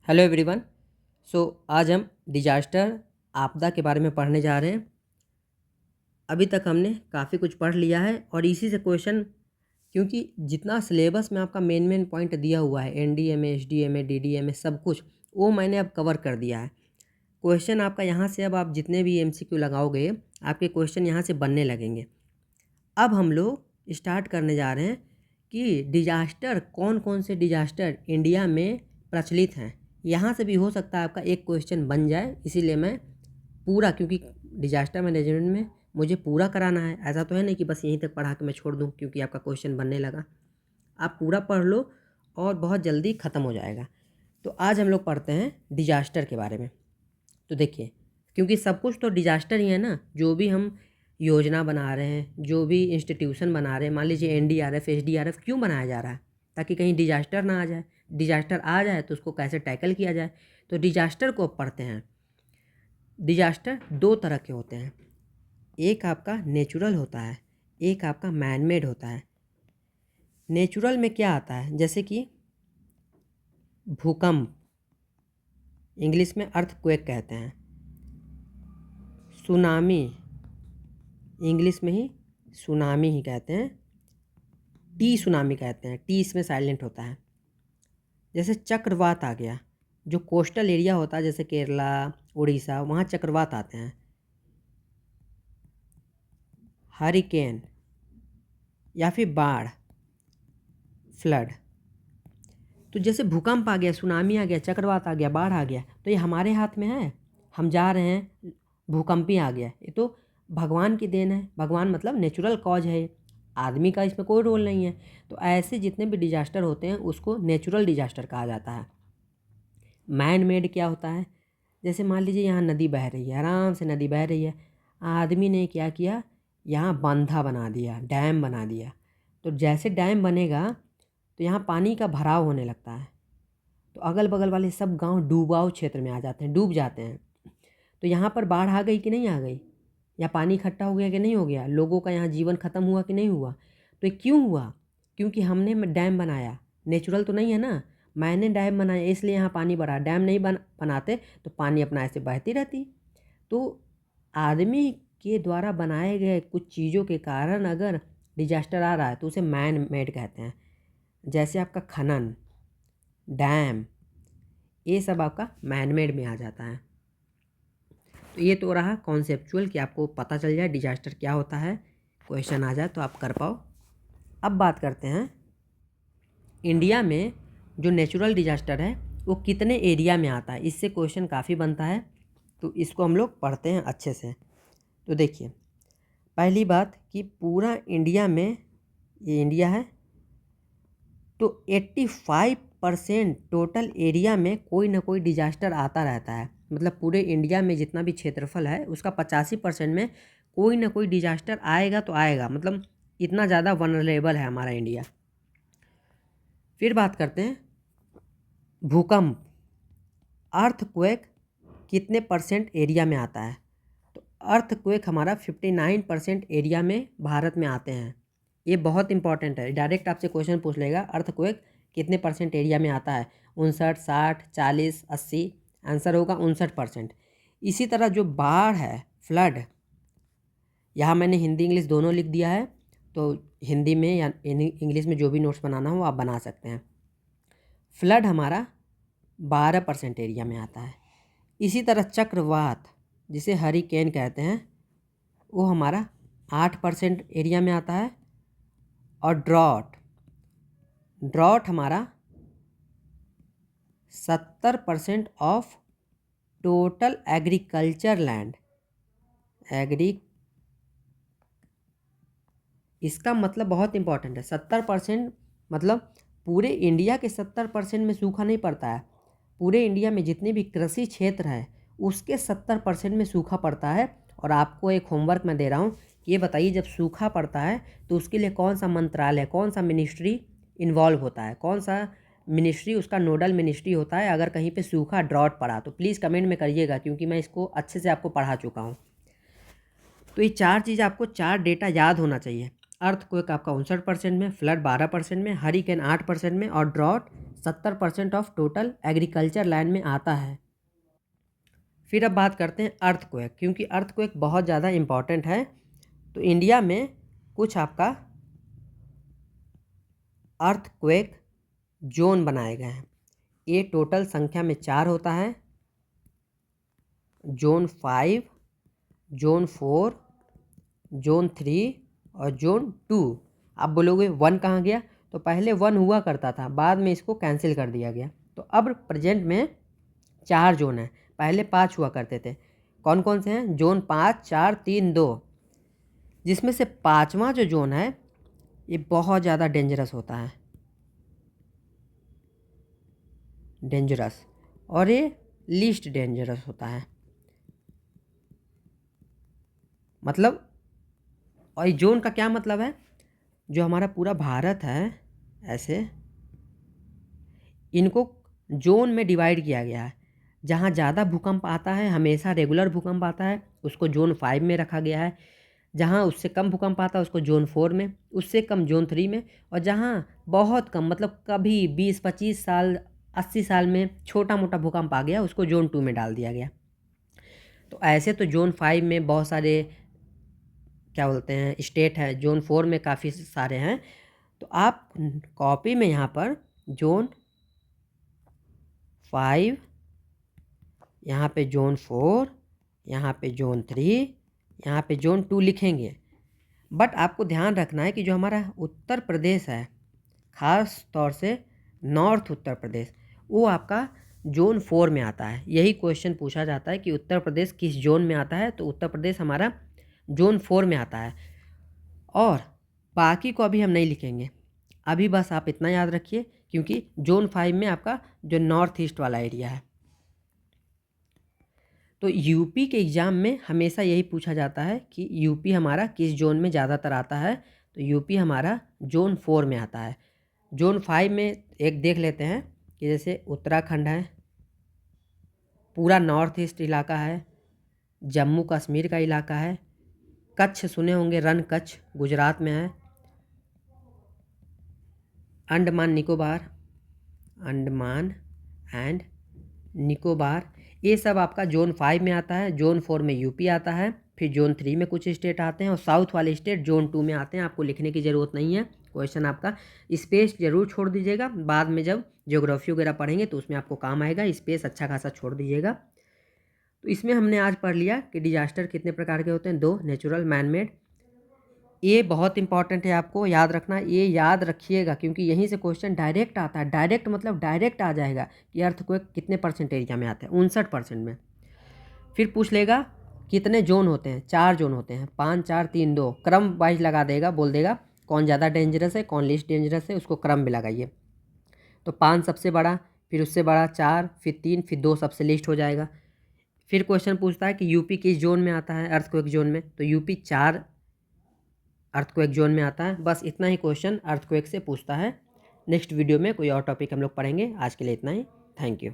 Hello everyone. आज हम disaster आपदा के बारे में पढ़ने जा रहे हैं। अभी तक हमने काफ़ी कुछ पढ़ लिया है और इसी से क्वेश्चन, क्योंकि जितना सिलेबस में आपका मेन पॉइंट दिया हुआ है एनडीएमए, एसडीएमए, डीडीएमए सब कुछ, वो मैंने अब कवर कर दिया है। क्वेश्चन आपका यहाँ से, अब आप जितने भी एमसीक्यू लगाओगे आपके क्वेश्चन यहाँ से बनने लगेंगे। अब हम लोग स्टार्ट करने जा रहे हैं कि डिजास्टर, कौन कौन से डिजास्टर इंडिया में प्रचलित हैं। यहाँ से भी हो सकता है आपका एक क्वेश्चन बन जाए, इसीलिए मैं पूरा, क्योंकि डिजास्टर मैनेजमेंट में मुझे पूरा कराना है। ऐसा तो है नहीं कि बस यहीं तक पढ़ा के मैं छोड़ दूँ क्योंकि आपका क्वेश्चन बनने लगा। आप पूरा पढ़ लो और बहुत जल्दी ख़त्म हो जाएगा। तो आज हम लोग पढ़ते हैं डिजास्टर के बारे में। तो देखिए, क्योंकि सब कुछ तो डिजास्टर ही है ना। जो भी हम योजना बना रहे हैं, जो भी इंस्टीट्यूशन बना रहे हैं, मान लीजिए एनडीआरएफ, एसडीआरएफ क्यों बनाया जा रहा है? ताकि कहीं डिजास्टर ना आ जाए। डिजास्टर आ जाए तो उसको कैसे टैकल किया जाए। तो डिजास्टर को अब पढ़ते हैं। डिजास्टर दो तरह के होते हैं, एक आपका नेचुरल होता है, एक आपका मैनमेड होता है। नेचुरल में क्या आता है? जैसे कि भूकंप, इंग्लिश में अर्थक्वेक कहते हैं। सुनामी, इंग्लिश में ही सुनामी ही कहते हैं। टी सुनामी कहते हैं, टी इसमें साइलेंट होता है। जैसे चक्रवात आ गया, जो कोस्टल एरिया होता है जैसे केरला, उड़ीसा, वहाँ चक्रवात आते हैं। हरिकेन या फिर बाढ़, फ्लड। तो जैसे भूकंप आ गया, सुनामी आ गया, चक्रवात आ गया, बाढ़ आ गया, तो ये हमारे हाथ में है? हम जा रहे हैं, भूकंप ही आ गया, ये तो भगवान की देन है। भगवान मतलब नेचुरल कॉज है, आदमी का इसमें कोई रोल नहीं है। तो ऐसे जितने भी डिजास्टर होते हैं उसको नेचुरल डिजास्टर कहा जाता है। मैन मेड क्या होता है? जैसे मान लीजिए यहाँ नदी बह रही है, आराम से नदी बह रही है, आदमी ने क्या किया, यहाँ बांधा बना दिया, डैम बना दिया। तो जैसे डैम बनेगा तो यहाँ पानी का भराव होने लगता है, तो अगल बगल वाले सब गांव डूबाऊ क्षेत्र में आ जाते हैं, डूब जाते हैं। तो यहाँ पर बाढ़ आ गई कि नहीं आ गई, या पानी इकट्ठा हो गया कि नहीं हो गया, लोगों का यहाँ जीवन खत्म हुआ कि नहीं हुआ। तो ये क्यों हुआ? क्योंकि हमने डैम बनाया। नेचुरल तो नहीं है ना, मैंने डैम बनाया इसलिए यहाँ पानी बढ़ा। डैम नहीं बनाते तो पानी अपना ऐसे बहती रहती। तो आदमी के द्वारा बनाए गए कुछ चीज़ों के कारण अगर डिजास्टर आ रहा है तो उसे मैन मेड कहते हैं। जैसे आपका खनन, डैम, ये सब आपका मैनमेड में आ जाता है। तो ये तो रहा कॉन्सेप्चुअल कि आपको पता चल जाए डिजास्टर क्या होता है, क्वेश्चन आ जाए तो आप कर पाओ। अब बात करते हैं इंडिया में जो नेचुरल डिजास्टर है वो कितने एरिया में आता है। इससे क्वेश्चन काफ़ी बनता है, तो इसको हम लोग पढ़ते हैं अच्छे से। तो देखिए, पहली बात कि पूरा इंडिया में, ये इंडिया है, तो 85% टोटल एरिया में कोई ना कोई डिजास्टर आता रहता है। मतलब पूरे इंडिया में जितना भी क्षेत्रफल है उसका 85% में कोई ना कोई डिजास्टर आएगा तो आएगा। मतलब इतना ज़्यादा वनरेबल है हमारा इंडिया। फिर बात करते हैं भूकंप, अर्थक्वेक कितने परसेंट एरिया में आता है। तो अर्थक्वेक हमारा 59% एरिया में भारत में आते हैं। ये बहुत इंपॉर्टेंट है, डायरेक्ट आपसे क्वेश्चन पूछ लेगा अर्थक्वेक कितने परसेंट एरिया में आता है। 59, 60, 40, 80, आंसर होगा 59%। इसी तरह जो बाढ़ है, फ्लड, यहाँ मैंने हिंदी इंग्लिश दोनों लिख दिया है, तो हिंदी में या इंग्लिश में जो भी नोट्स बनाना हो आप बना सकते हैं। फ्लड हमारा 12% एरिया में आता है। इसी तरह चक्रवात, जिसे हरिकेन कहते हैं, वो हमारा 8% एरिया में आता है। और ड्रॉट हमारा 70% ऑफ टोटल एग्रीकल्चर लैंड। इसका मतलब बहुत इंपॉर्टेंट है। 70% मतलब पूरे इंडिया के 70% में सूखा नहीं पड़ता है। पूरे इंडिया में जितने भी कृषि क्षेत्र है उसके 70% में सूखा पड़ता है। और आपको एक होमवर्क मैं दे रहा हूँ, ये बताइए जब सूखा पड़ता है तो उसके लिए कौन सा मंत्रालय, कौन सा मिनिस्ट्री इन्वॉल्व होता है, कौन सा मिनिस्ट्री उसका नोडल मिनिस्ट्री होता है अगर कहीं पे सूखा, ड्रॉट पड़ा। तो प्लीज़ कमेंट में करिएगा, क्योंकि मैं इसको अच्छे से आपको पढ़ा चुका हूँ। तो ये चार चीज़ आपको, चार डेटा याद होना चाहिए। अर्थक्वेक आपका 59% में, फ्लड 12% में, हरिकेन 8% में और drought 70% of total agriculture land में आता है। फिर अब बात करते हैं अर्थक्वेक, क्योंकि अर्थक्वेक बहुत ज़्यादा इम्पॉर्टेंट है। तो इंडिया में कुछ आपका अर्थक्वेक जोन बनाए गए हैं। ये टोटल संख्या में 4 होता है, जोन 5, जोन 4, जोन 3 और जोन 2। आप बोलोगे 1 कहाँ गया? तो पहले 1 हुआ करता था, बाद में इसको कैंसिल कर दिया गया। तो अब प्रेजेंट में 4 जोन है, पहले 5 हुआ करते थे। कौन कौन से हैं? जोन 5, 4, 3, 2, जिसमें से 5वां जो जोन है ये बहुत ज़्यादा डेंजरस होता है, डेंजरस, और ये लीस्ट डेंजरस होता है। मतलब, और जोन का क्या मतलब है? जो हमारा पूरा भारत है, ऐसे इनको जोन में डिवाइड किया गया है। जहाँ ज़्यादा भूकंप आता है, हमेशा रेगुलर भूकंप आता है, उसको जोन 5 में रखा गया है। जहाँ उससे कम भूकंप आता है उसको जोन 4 में, उससे कम जोन 3 में, और जहाँ बहुत कम मतलब कभी 20-25 साल 80 साल में छोटा मोटा भूकंप आ गया उसको जोन 2 में डाल दिया गया। तो ऐसे तो जोन 5 में बहुत सारे क्या बोलते हैं स्टेट है, जोन 4 में काफ़ी सारे हैं। तो आप कॉपी में यहाँ पर जोन 5, यहाँ पे जोन 4, यहाँ पे जोन 3, यहाँ पे जोन 2 लिखेंगे। बट आपको ध्यान रखना है कि जो हमारा उत्तर प्रदेश है, ख़ास तौर से नॉर्थ उत्तर प्रदेश, वो आपका जोन 4 में आता है। यही क्वेश्चन पूछा जाता है कि उत्तर प्रदेश किस जोन में आता है, तो उत्तर प्रदेश हमारा जोन 4 में आता है। और बाकी को अभी हम नहीं लिखेंगे, अभी बस आप इतना याद रखिए, क्योंकि जोन 5 में आपका जो नॉर्थ ईस्ट वाला एरिया है। तो यूपी के एग्ज़ाम में हमेशा यही पूछा जाता है कि यूपी हमारा किस जोन में ज़्यादातर आता है, तो यूपी हमारा जोन 4 में आता है। जोन 5 में एक देख लेते हैं कि जैसे उत्तराखंड है, पूरा नॉर्थ ईस्ट इलाका है, जम्मू कश्मीर का इलाका है, कच्छ सुने होंगे, रन कच्छ गुजरात में है, अंडमान निकोबार, अंडमान एंड निकोबार, ये सब आपका जोन 5 में आता है। जोन 4 में यूपी आता है, फिर जोन 3 में कुछ स्टेट आते हैं, और साउथ वाले स्टेट जोन 2 में आते हैं। आपको लिखने की ज़रूरत नहीं है, क्वेश्चन आपका स्पेस जरूर छोड़ दीजिएगा, बाद में जब ज्योग्राफी वगैरह पढ़ेंगे तो उसमें आपको काम आएगा, स्पेस अच्छा खासा छोड़ दीजिएगा। तो इसमें हमने आज पढ़ लिया कि डिजास्टर कितने प्रकार के होते हैं, 2, नेचुरल, मैन मेड। ये बहुत इंपॉर्टेंट है, आपको याद रखना, ये याद रखिएगा, क्योंकि यहीं से क्वेश्चन डायरेक्ट आता है। डायरेक्ट मतलब डायरेक्ट आ जाएगा कि अर्थक्वेक कितने % एरिया में आता है, 59% में। फिर पूछ लेगा कितने जोन होते हैं, 4 जोन होते हैं, 5, 4, 3, 2, क्रम वाइज लगा देगा, बोल देगा कौन ज़्यादा डेंजरस है, कौन लीस्ट डेंजरस है, उसको क्रम में लगाइए। तो 5 सबसे बड़ा, फिर उससे बड़ा 4, फिर 3, फिर 2 सबसे लीस्ट हो जाएगा। फिर क्वेश्चन पूछता है कि यूपी किस जोन में आता है अर्थक्वेक जोन में, तो यूपी 4 अर्थक्वेक जोन में आता है। बस इतना ही क्वेश्चन अर्थक्वेक से पूछता है। नेक्स्ट वीडियो में कोई और टॉपिक हम लोग पढ़ेंगे। आज के लिए इतना ही। Thank you.